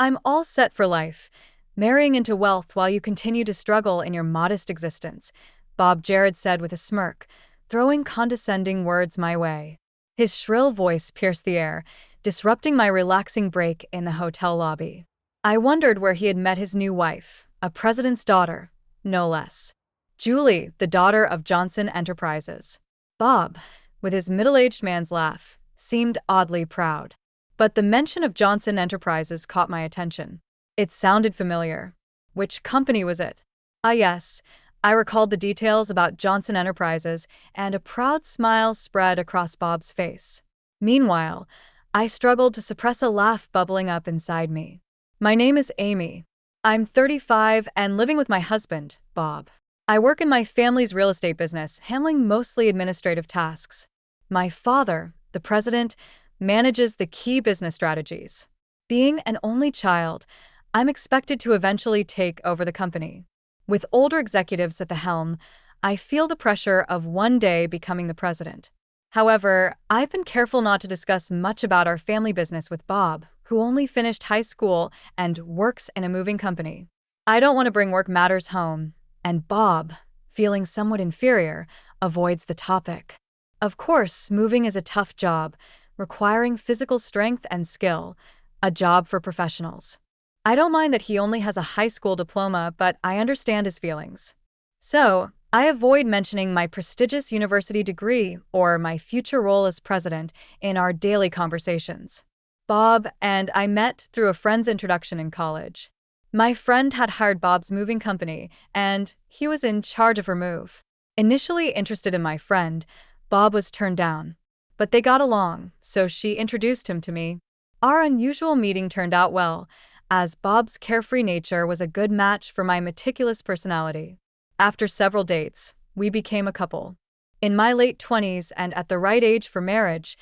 I'm all set for life, marrying into wealth while you continue to struggle in your modest existence, Bob Jared said with a smirk, throwing condescending words my way. His shrill voice pierced the air, disrupting my relaxing break in the hotel lobby. I wondered where he had met his new wife, a president's daughter, no less. Julie, the daughter of Johnson Enterprises. Bob, with his middle-aged man's laugh, seemed oddly proud. But the mention of Johnson Enterprises caught my attention. It sounded familiar. Which company was it? Ah, yes. I recalled the details about Johnson Enterprises, and a proud smile spread across Bob's face. Meanwhile, I struggled to suppress a laugh bubbling up inside me. My name is Amy. I'm 35 and living with my husband, Bob. I work in my family's real estate business, handling mostly administrative tasks. My father, the president, manages the key business strategies. Being an only child, I'm expected to eventually take over the company. With older executives at the helm, I feel the pressure of one day becoming the president. However, I've been careful not to discuss much about our family business with Bob, who only finished high school and works in a moving company. I don't want to bring work matters home, and Bob, feeling somewhat inferior, avoids the topic. Of course, moving is a tough job, requiring physical strength and skill, a job for professionals. I don't mind that he only has a high school diploma, but I understand his feelings. So, I avoid mentioning my prestigious university degree or my future role as president in our daily conversations. Bob and I met through a friend's introduction in college. My friend had hired Bob's moving company, and he was in charge of her move. Initially interested in my friend, Bob was turned down. But they got along, so she introduced him to me. Our unusual meeting turned out well, as Bob's carefree nature was a good match for my meticulous personality. After several dates, we became a couple. In my late 20s and at the right age for marriage,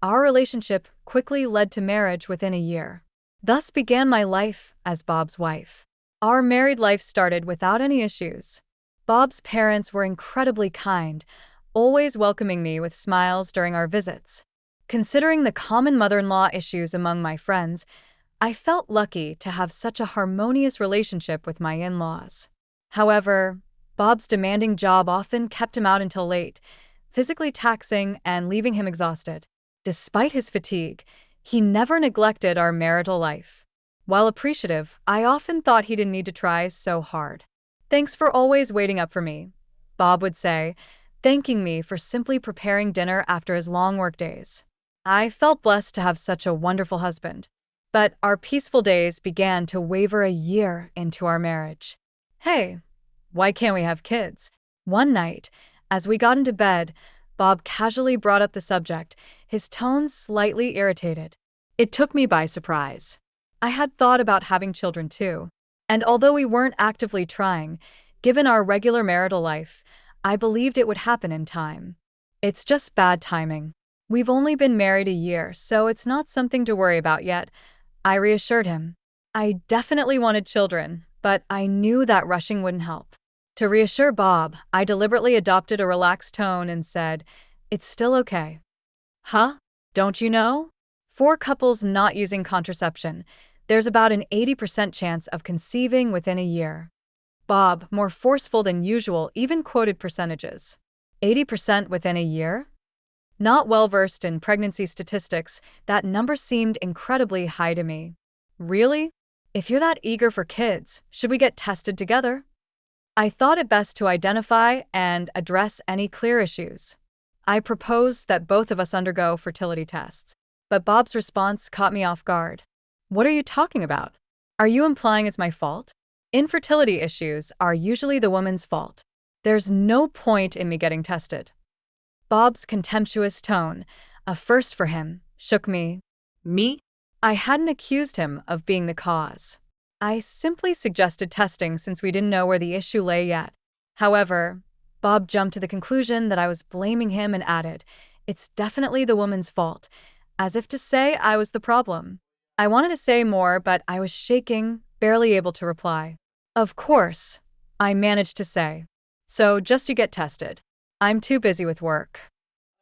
our relationship quickly led to marriage within a year. Thus began my life as Bob's wife. Our married life started without any issues. Bob's parents were incredibly kind, always welcoming me with smiles during our visits. Considering the common mother-in-law issues among my friends, I felt lucky to have such a harmonious relationship with my in-laws. However, Bob's demanding job often kept him out until late, physically taxing and leaving him exhausted. Despite his fatigue, he never neglected our marital life. While appreciative, I often thought he didn't need to try so hard. "Thanks for always waiting up for me," Bob would say, thanking me for simply preparing dinner after his long workdays. I felt blessed to have such a wonderful husband. But our peaceful days began to waver a year into our marriage. "Hey, why can't we have kids?" One night, as we got into bed, Bob casually brought up the subject, his tone slightly irritated. It took me by surprise. I had thought about having children too. And although we weren't actively trying, given our regular marital life, I believed it would happen in time. "It's just bad timing. We've only been married a year, so it's not something to worry about yet," I reassured him. I definitely wanted children, but I knew that rushing wouldn't help. To reassure Bob, I deliberately adopted a relaxed tone and said, "It's still okay." "Huh? Don't you know? For couples not using contraception, there's about an 80% chance of conceiving within a year." Bob, more forceful than usual, even quoted percentages. 80% within a year? Not well-versed in pregnancy statistics, that number seemed incredibly high to me. "Really? If you're that eager for kids, should we get tested together?" I thought it best to identify and address any clear issues. I proposed that both of us undergo fertility tests, but Bob's response caught me off guard. "What are you talking about? Are you implying it's my fault? Infertility issues are usually the woman's fault. There's no point in me getting tested." Bob's contemptuous tone, a first for him, shook me. Me? I hadn't accused him of being the cause. I simply suggested testing since we didn't know where the issue lay yet. However, Bob jumped to the conclusion that I was blaming him and added, "It's definitely the woman's fault," as if to say I was the problem. I wanted to say more, but I was shaking, barely able to reply. "Of course," I managed to say. "So just you get tested. I'm too busy with work.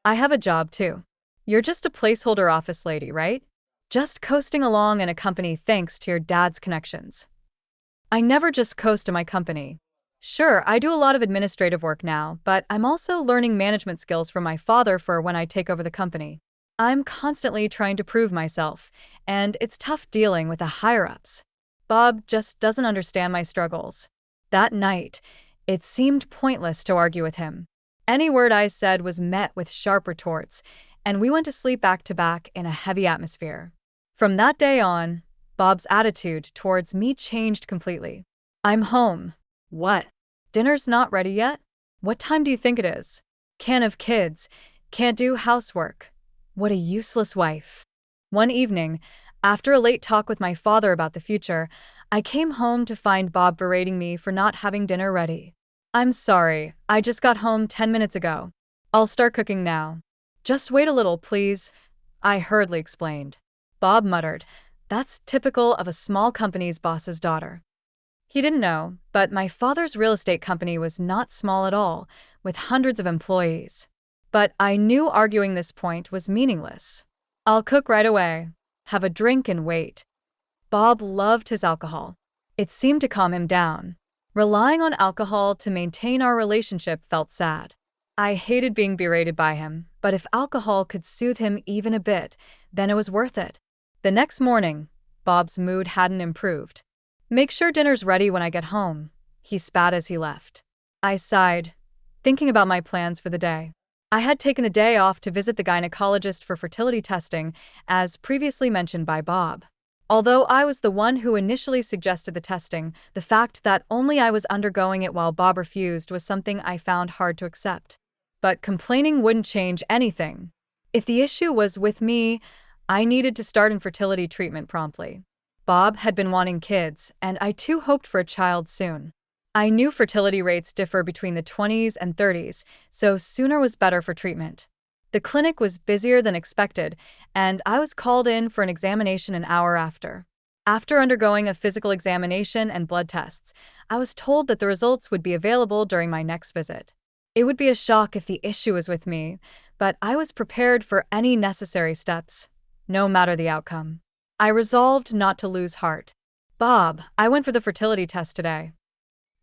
I have a job too. You're just a placeholder office lady, right?" Just coasting along in a company thanks to your dad's connections. I never just coast in my company. Sure, I do a lot of administrative work now, but I'm also learning management skills from my father for when I take over the company. I'm constantly trying to prove myself, and it's tough dealing with the higher-ups. Bob just doesn't understand my struggles. That night, it seemed pointless to argue with him. Any word I said was met with sharp retorts, and we went to sleep back to back in a heavy atmosphere. From that day on, Bob's attitude towards me changed completely. I'm home. What? Dinner's not ready yet? What time do you think it is? Can't have kids. Can't do housework. What a useless wife. One evening, after a late talk with my father about the future, I came home to find Bob berating me for not having dinner ready. I'm sorry, I just got home 10 minutes ago. I'll start cooking now. Just wait a little, please, I hurriedly explained. Bob muttered, "That's typical of a small company's boss's daughter." He didn't know, but my father's real estate company was not small at all, with hundreds of employees. But I knew arguing this point was meaningless. I'll cook right away. Have a drink and wait. Bob loved his alcohol. It seemed to calm him down. Relying on alcohol to maintain our relationship felt sad. I hated being berated by him, but if alcohol could soothe him even a bit, then it was worth it. The next morning, Bob's mood hadn't improved. "Make sure dinner's ready when I get home," he spat as he left. I sighed, thinking about my plans for the day. I had taken the day off to visit the gynecologist for fertility testing, as previously mentioned by Bob. Although I was the one who initially suggested the testing, the fact that only I was undergoing it while Bob refused was something I found hard to accept. But complaining wouldn't change anything. If the issue was with me, I needed to start infertility treatment promptly. Bob had been wanting kids, and I too hoped for a child soon. I knew fertility rates differ between the 20s and 30s, so sooner was better for treatment. The clinic was busier than expected, and I was called in for an examination an hour after. After undergoing a physical examination and blood tests, I was told that the results would be available during my next visit. It would be a shock if the issue was with me, but I was prepared for any necessary steps, no matter the outcome. I resolved not to lose heart. "Bob, I went for the fertility test today."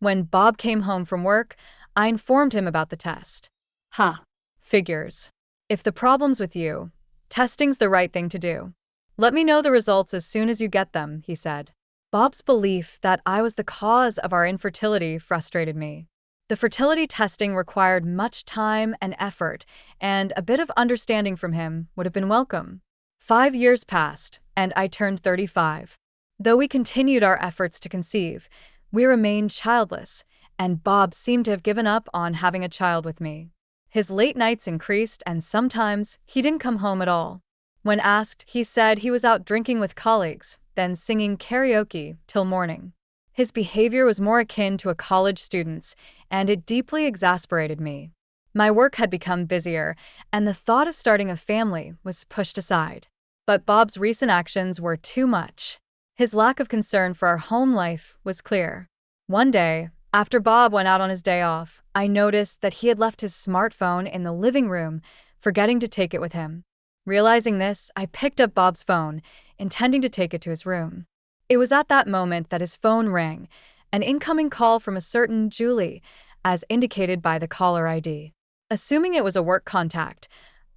When Bob came home from work, I informed him about the test. "Huh. Figures. If the problem's with you, testing's the right thing to do. Let me know the results as soon as you get them," he said. Bob's belief that I was the cause of our infertility frustrated me. The fertility testing required much time and effort, and a bit of understanding from him would have been welcome. 5 years passed, and I turned 35. Though we continued our efforts to conceive, we remained childless, and Bob seemed to have given up on having a child with me. His late nights increased, and sometimes he didn't come home at all. When asked, he said he was out drinking with colleagues, then singing karaoke till morning. His behavior was more akin to a college student's, and it deeply exasperated me. My work had become busier, and the thought of starting a family was pushed aside. But Bob's recent actions were too much. His lack of concern for our home life was clear. One day, after Bob went out on his day off, I noticed that he had left his smartphone in the living room, forgetting to take it with him. Realizing this, I picked up Bob's phone, intending to take it to his room. It was at that moment that his phone rang, an incoming call from a certain Julie, as indicated by the caller ID. Assuming it was a work contact,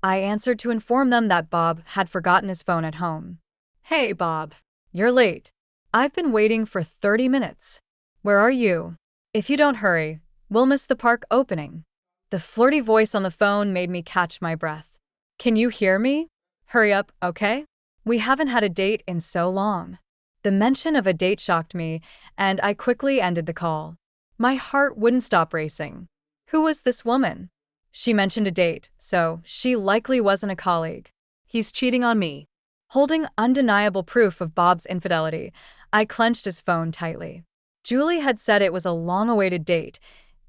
I answered to inform them that Bob had forgotten his phone at home. "Hey, Bob. You're late. I've been waiting for 30 minutes. Where are you? If you don't hurry, we'll miss the park opening." The flirty voice on the phone made me catch my breath. "Can you hear me? Hurry up, okay? We haven't had a date in so long." The mention of a date shocked me, and I quickly ended the call. My heart wouldn't stop racing. Who was this woman? She mentioned a date, so she likely wasn't a colleague. He's cheating on me. Holding undeniable proof of Bob's infidelity, I clenched his phone tightly. Julie had said it was a long-awaited date,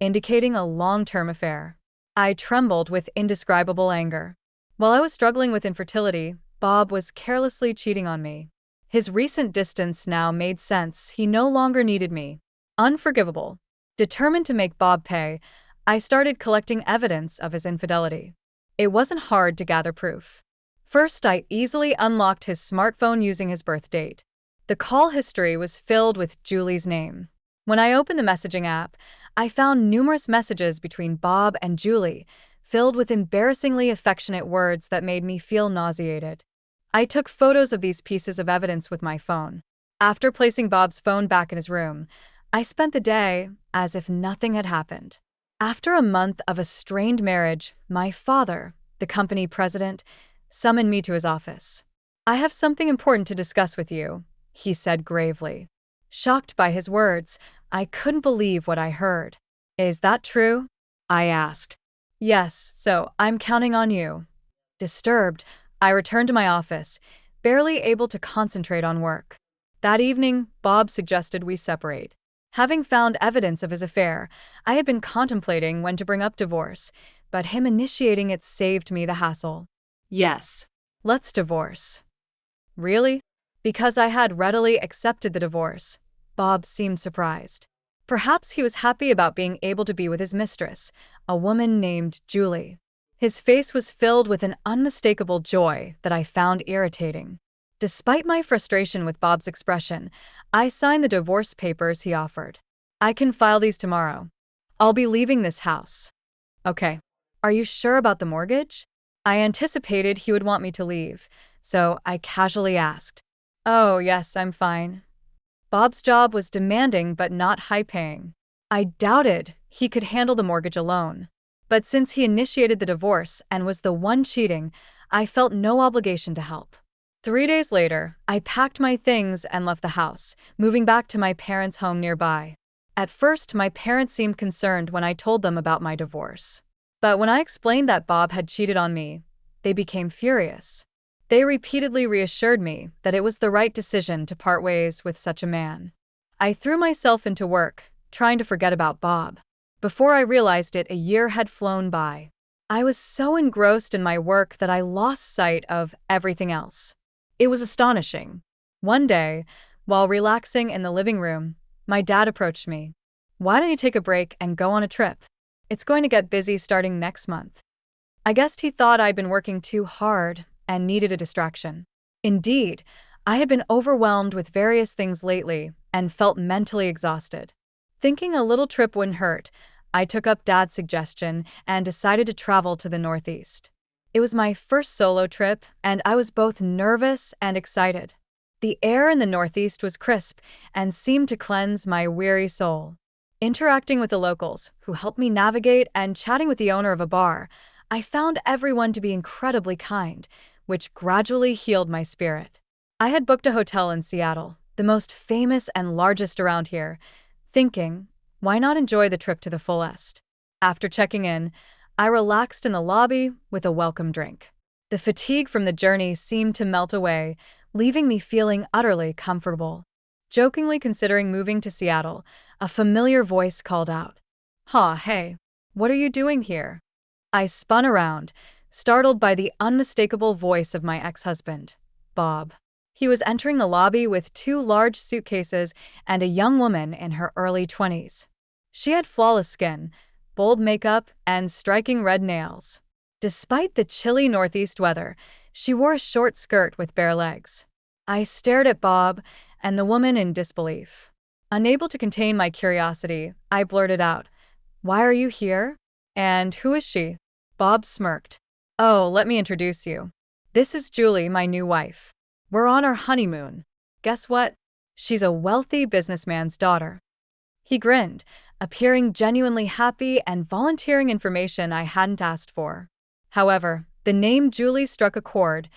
indicating a long-term affair. I trembled with indescribable anger. While I was struggling with infertility, Bob was carelessly cheating on me. His recent distance now made sense. He no longer needed me. Unforgivable. Determined to make Bob pay, I started collecting evidence of his infidelity. It wasn't hard to gather proof. First, I easily unlocked his smartphone using his birth date. The call history was filled with Julie's name. When I opened the messaging app, I found numerous messages between Bob and Julie, filled with embarrassingly affectionate words that made me feel nauseated. I took photos of these pieces of evidence with my phone. After placing Bob's phone back in his room, I spent the day as if nothing had happened. After a month of a strained marriage, my father, the company president, summoned me to his office. "I have something important to discuss with you," he said gravely. Shocked by his words, I couldn't believe what I heard. "Is that true?" I asked. "Yes, so I'm counting on you." Disturbed, I returned to my office, barely able to concentrate on work. That evening, Bob suggested we separate. Having found evidence of his affair, I had been contemplating when to bring up divorce, but him initiating it saved me the hassle. "Yes, let's divorce." "Really?" Because I had readily accepted the divorce, Bob seemed surprised. Perhaps he was happy about being able to be with his mistress, a woman named Julie. His face was filled with an unmistakable joy that I found irritating. Despite my frustration with Bob's expression, I signed the divorce papers he offered. "I can file these tomorrow. I'll be leaving this house." "Okay. Are you sure about the mortgage?" I anticipated he would want me to leave, so I casually asked. "Oh, yes, I'm fine." Bob's job was demanding but not high-paying. I doubted he could handle the mortgage alone. But since he initiated the divorce and was the one cheating, I felt no obligation to help. 3 days later, I packed my things and left the house, moving back to my parents' home nearby. At first, my parents seemed concerned when I told them about my divorce. But when I explained that Bob had cheated on me, they became furious. They repeatedly reassured me that it was the right decision to part ways with such a man. I threw myself into work, trying to forget about Bob. Before I realized it, a year had flown by. I was so engrossed in my work that I lost sight of everything else. It was astonishing. One day, while relaxing in the living room, my dad approached me. "Why don't you take a break and go on a trip? It's going to get busy starting next month." I guessed he thought I'd been working too hard and needed a distraction. Indeed, I had been overwhelmed with various things lately and felt mentally exhausted. Thinking a little trip wouldn't hurt, I took up Dad's suggestion and decided to travel to the Northeast. It was my first solo trip, and I was both nervous and excited. The air in the Northeast was crisp and seemed to cleanse my weary soul. Interacting with the locals, who helped me navigate, and chatting with the owner of a bar, I found everyone to be incredibly kind, which gradually healed my spirit. I had booked a hotel in Seattle, the most famous and largest around here, thinking, why not enjoy the trip to the fullest? After checking in, I relaxed in the lobby with a welcome drink. The fatigue from the journey seemed to melt away, leaving me feeling utterly comfortable. Jokingly considering moving to Seattle, a familiar voice called out, Hey, what are you doing here?" I spun around, startled by the unmistakable voice of my ex-husband, Bob. He was entering the lobby with 2 large suitcases and a young woman in her early 20s. She had flawless skin, bold makeup, and striking red nails. Despite the chilly northeast weather, she wore a short skirt with bare legs. I stared at Bob and the woman in disbelief. Unable to contain my curiosity, I blurted out, "Why are you here? And who is she?" Bob smirked. "Oh, let me introduce you. This is Julie, my new wife. We're on our honeymoon. Guess what? She's a wealthy businessman's daughter." He grinned, appearing genuinely happy and volunteering information I hadn't asked for. However, the name Julie struck a chord,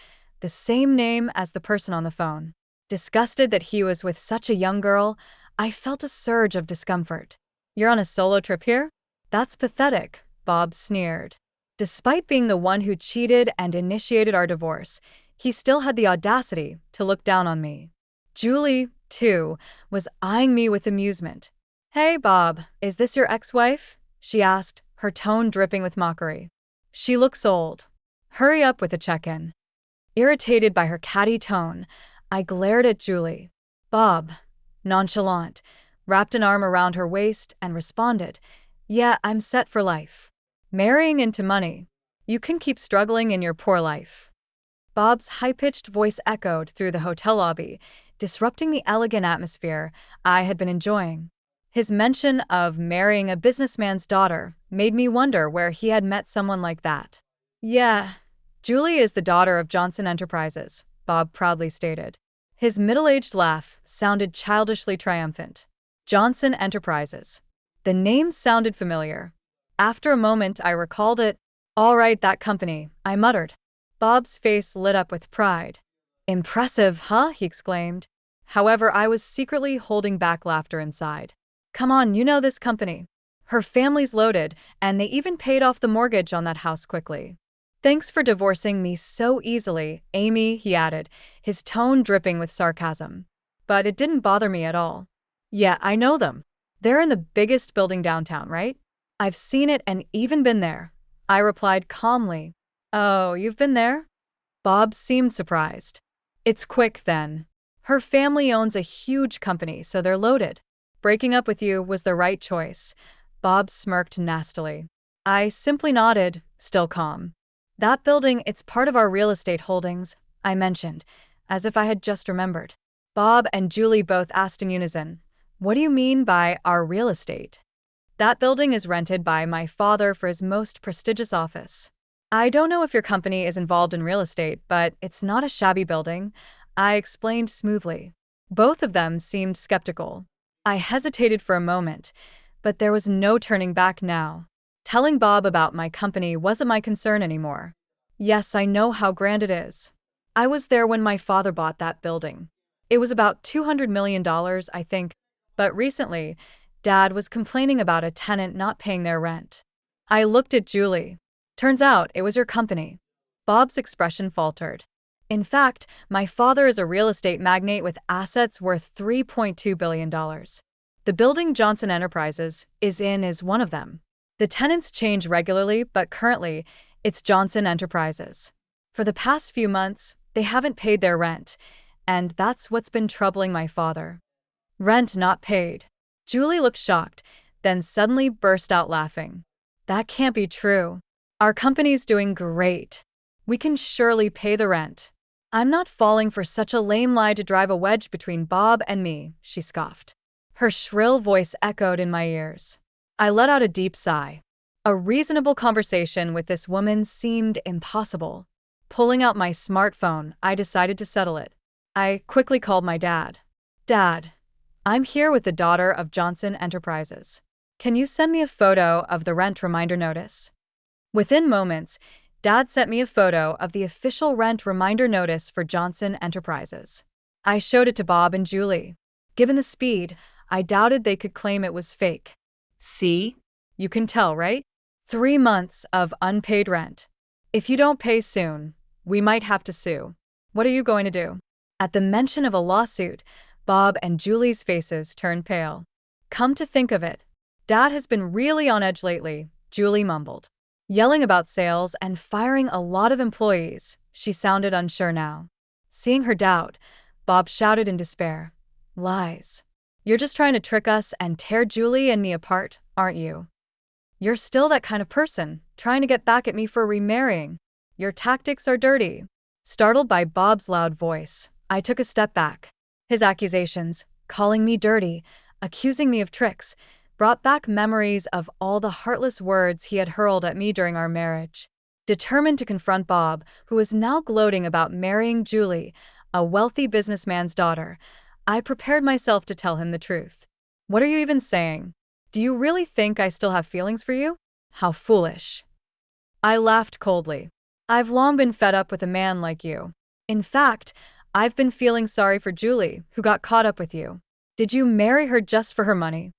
the same name as the person on the phone. Disgusted that he was with such a young girl, I felt a surge of discomfort. "You're on a solo trip here? That's pathetic," Bob sneered. Despite being the one who cheated and initiated our divorce, he still had the audacity to look down on me. Julie, too, was eyeing me with amusement. "Hey, Bob, is this your ex-wife?" she asked, her tone dripping with mockery. "She looks old. Hurry up with the check-in." Irritated by her catty tone, I glared at Julie. Bob, nonchalant, wrapped an arm around her waist and responded, "Yeah, I'm set for life. Marrying into money. You can keep struggling in your poor life." Bob's high-pitched voice echoed through the hotel lobby, disrupting the elegant atmosphere I had been enjoying. His mention of marrying a businessman's daughter made me wonder where he had met someone like that. Yeah, Julie is the daughter of Johnson Enterprises, Bob proudly stated. His middle-aged laugh sounded childishly triumphant. Johnson Enterprises. The name sounded familiar. After a moment, I recalled it. All right, that company, I muttered. Bob's face lit up with pride. Impressive, huh? He exclaimed. However, I was secretly holding back laughter inside. Come on, you know this company. Her family's loaded, and they even paid off the mortgage on that house quickly. Thanks for divorcing me so easily, Amy, he added, his tone dripping with sarcasm. But it didn't bother me at all. Yeah, I know them. They're in the biggest building downtown, right? I've seen it and even been there. I replied calmly. Oh, you've been there? Bob seemed surprised. It's quick, then. Her family owns a huge company, so they're loaded. Breaking up with you was the right choice. Bob smirked nastily. I simply nodded, still calm. That building, it's part of our real estate holdings, I mentioned, as if I had just remembered. Bob and Julie both asked in unison, what do you mean by our real estate? That building is rented by my father for his most prestigious office. I don't know if your company is involved in real estate, but it's not a shabby building, I explained smoothly. Both of them seemed skeptical. I hesitated for a moment, but there was no turning back now. Telling Bob about my company wasn't my concern anymore. Yes, I know how grand it is. I was there when my father bought that building. It was about $200 million, I think, but recently, Dad was complaining about a tenant not paying their rent. I looked at Julie. Turns out it was your company. Bob's expression faltered. In fact, my father is a real estate magnate with assets worth $3.2 billion. The building Johnson Enterprises is in is one of them. The tenants change regularly, but currently, it's Johnson Enterprises. For the past few months, they haven't paid their rent, and that's what's been troubling my father. Rent not paid. Julie looked shocked, then suddenly burst out laughing. That can't be true. Our company's doing great. We can surely pay the rent. I'm not falling for such a lame lie to drive a wedge between Bob and me, she scoffed. Her shrill voice echoed in my ears. I let out a deep sigh. A reasonable conversation with this woman seemed impossible. Pulling out my smartphone, I decided to settle it. I quickly called my dad. Dad, I'm here with the daughter of Johnson Enterprises. Can you send me a photo of the rent reminder notice? Within moments, Dad sent me a photo of the official rent reminder notice for Johnson Enterprises. I showed it to Bob and Julie. Given the speed, I doubted they could claim it was fake. See? You can tell, right? 3 months of unpaid rent. If you don't pay soon, we might have to sue. What are you going to do? At the mention of a lawsuit, Bob and Julie's faces turned pale. Come to think of it, Dad has been really on edge lately, Julie mumbled. Yelling about sales and firing a lot of employees, she sounded unsure now. Seeing her doubt, Bob shouted in despair. Lies. You're just trying to trick us and tear Julie and me apart, aren't you? You're still that kind of person, trying to get back at me for remarrying. Your tactics are dirty. Startled by Bob's loud voice, I took a step back. His accusations, calling me dirty, accusing me of tricks, brought back memories of all the heartless words he had hurled at me during our marriage. Determined to confront Bob, who was now gloating about marrying Julie, a wealthy businessman's daughter, I prepared myself to tell him the truth. What are you even saying? Do you really think I still have feelings for you? How foolish. I laughed coldly. I've long been fed up with a man like you. In fact, I've been feeling sorry for Julie, who got caught up with you. Did you marry her just for her money?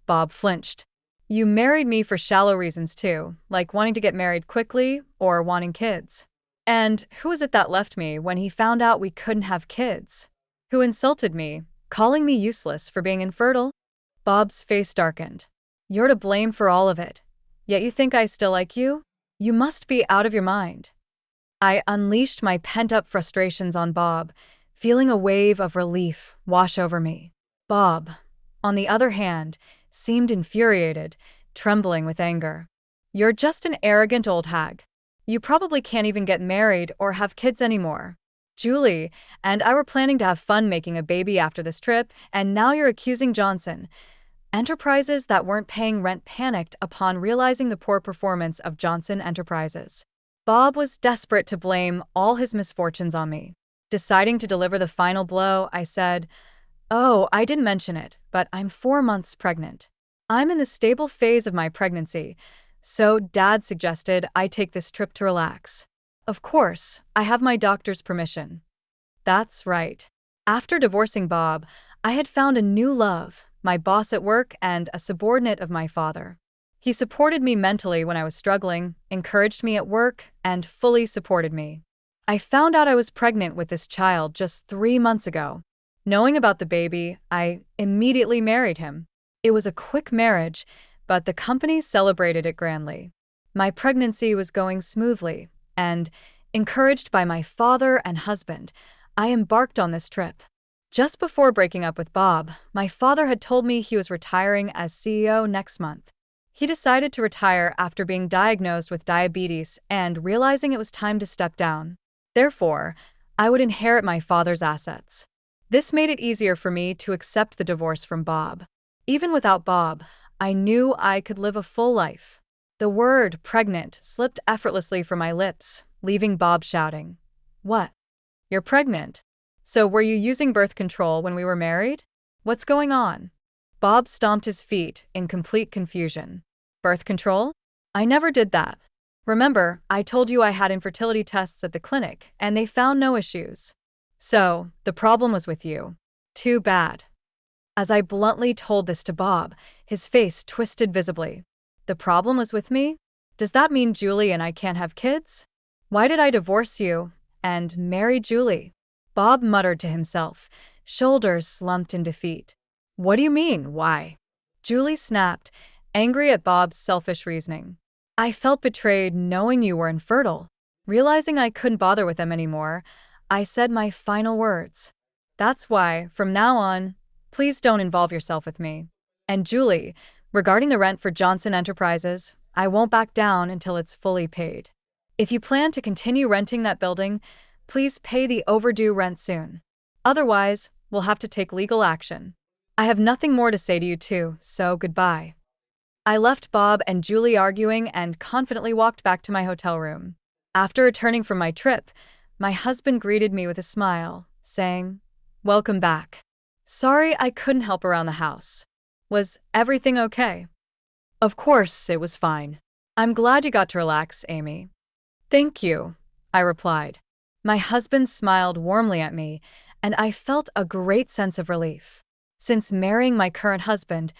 Bob flinched. You married me for shallow reasons too, like wanting to get married quickly or wanting kids. And who was it that left me when he found out we couldn't have kids? Who insulted me, calling me useless for being infertile? Bob's face darkened. You're to blame for all of it. Yet you think I still like you? You must be out of your mind. I unleashed my pent-up frustrations on Bob, feeling a wave of relief wash over me. Bob, on the other hand, seemed infuriated, trembling with anger. You're just an arrogant old hag. You probably can't even get married or have kids anymore. Julie and I were planning to have fun making a baby after this trip, and now you're accusing Johnson. Enterprises that weren't paying rent panicked upon realizing the poor performance of Johnson Enterprises. Bob was desperate to blame all his misfortunes on me. Deciding to deliver the final blow, I said, "Oh, I didn't mention it, but I'm 4 months pregnant. I'm in the stable phase of my pregnancy, so Dad suggested I take this trip to relax. Of course, I have my doctor's permission." That's right. After divorcing Bob, I had found a new love, my boss at work and a subordinate of my father. He supported me mentally when I was struggling, encouraged me at work, and fully supported me. I found out I was pregnant with this child just 3 months ago. Knowing about the baby, I immediately married him. It was a quick marriage, but the company celebrated it grandly. My pregnancy was going smoothly, and, encouraged by my father and husband, I embarked on this trip. Just before breaking up with Bob, my father had told me he was retiring as CEO next month. He decided to retire after being diagnosed with diabetes and realizing it was time to step down. Therefore, I would inherit my father's assets. This made it easier for me to accept the divorce from Bob. Even without Bob, I knew I could live a full life. The word pregnant slipped effortlessly from my lips, leaving Bob shouting, "What? You're pregnant? So were you using birth control when we were married? What's going on?" Bob stomped his feet in complete confusion. "Birth control? I never did that. Remember, I told you I had infertility tests at the clinic, and they found no issues. So, the problem was with you. Too bad." As I bluntly told this to Bob, his face twisted visibly. "The problem was with me? Does that mean Julie and I can't have kids? Why did I divorce you and marry Julie?" Bob muttered to himself, shoulders slumped in defeat. "What do you mean, why?" Julie snapped, angry at Bob's selfish reasoning. "I felt betrayed knowing you were infertile. Realizing I couldn't bother with them anymore, I said my final words. That's why, from now on, please don't involve yourself with me. And Julie, regarding the rent for Johnson Enterprises, I won't back down until it's fully paid. If you plan to continue renting that building, please pay the overdue rent soon. Otherwise, we'll have to take legal action. I have nothing more to say to you two, so goodbye." I left Bob and Julie arguing and confidently walked back to my hotel room. After returning from my trip, my husband greeted me with a smile, saying, "Welcome back. Sorry I couldn't help around the house. Was everything okay?" "Of course, it was fine. I'm glad you got to relax, Amy." "Thank you," I replied. My husband smiled warmly at me, and I felt a great sense of relief. Since marrying my current husband,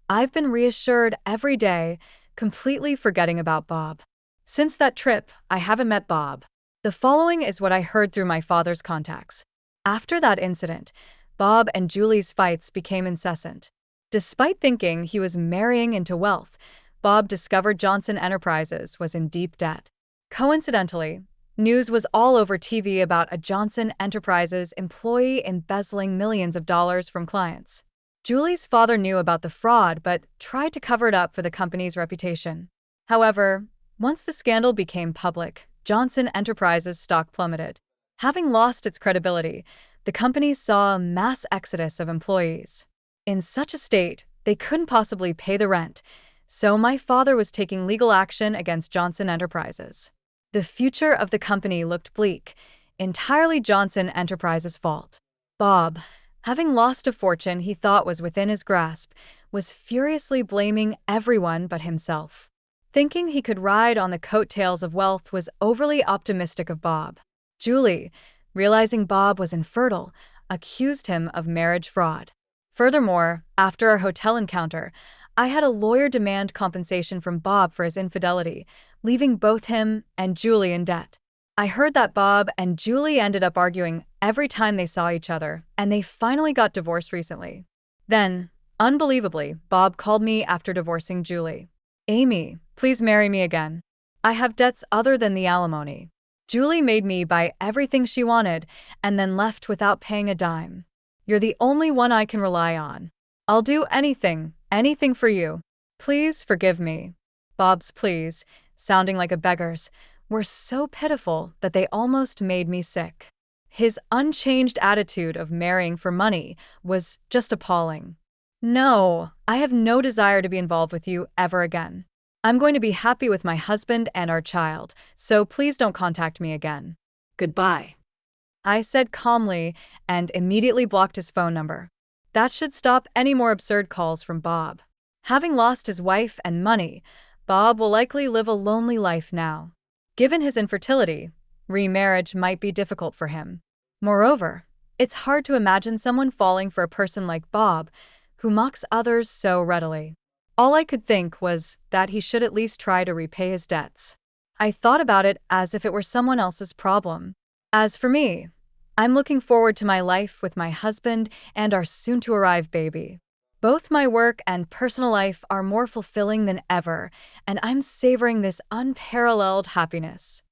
I've been reassured every day, completely forgetting about Bob. Since that trip, I haven't met Bob. The following is what I heard through my father's contacts. After that incident, Bob and Julie's fights became incessant. Despite thinking he was marrying into wealth, Bob discovered Johnson Enterprises was in deep debt. Coincidentally, news was all over TV about a Johnson Enterprises employee embezzling millions of dollars from clients. Julie's father knew about the fraud but tried to cover it up for the company's reputation. However, once the scandal became public, Johnson Enterprises' stock plummeted. Having lost its credibility, the company saw a mass exodus of employees. In such a state, they couldn't possibly pay the rent, so my father was taking legal action against Johnson Enterprises. The future of the company looked bleak, entirely Johnson Enterprises' fault. Bob, having lost a fortune he thought was within his grasp, was furiously blaming everyone but himself. Thinking he could ride on the coattails of wealth was overly optimistic of Bob. Julie, realizing Bob was infertile, accused him of marriage fraud. Furthermore, after our hotel encounter, I had a lawyer demand compensation from Bob for his infidelity, leaving both him and Julie in debt. I heard that Bob and Julie ended up arguing every time they saw each other, and they finally got divorced recently. Then, unbelievably, Bob called me after divorcing Julie. "Amy, please marry me again. I have debts other than the alimony. Julie made me buy everything she wanted and then left without paying a dime. You're the only one I can rely on. I'll do anything for you. Please forgive me." Bob's pleas, sounding like a beggar's, were so pitiful that they almost made me sick. His unchanged attitude of marrying for money was just appalling. No, I have no desire to be involved with you ever again. I'm going to be happy with my husband and our child, so please don't contact me again. Goodbye. I said calmly and immediately blocked his phone number. That should stop any more absurd calls from Bob. Having lost his wife and money, Bob will likely live a lonely life now. Given his infertility, remarriage might be difficult for him. Moreover, it's hard to imagine someone falling for a person like Bob, who mocks others so readily. All I could think was that he should at least try to repay his debts. I thought about it as if it were someone else's problem. As for me, I'm looking forward to my life with my husband and our soon-to-arrive baby. Both my work and personal life are more fulfilling than ever, and I'm savoring this unparalleled happiness.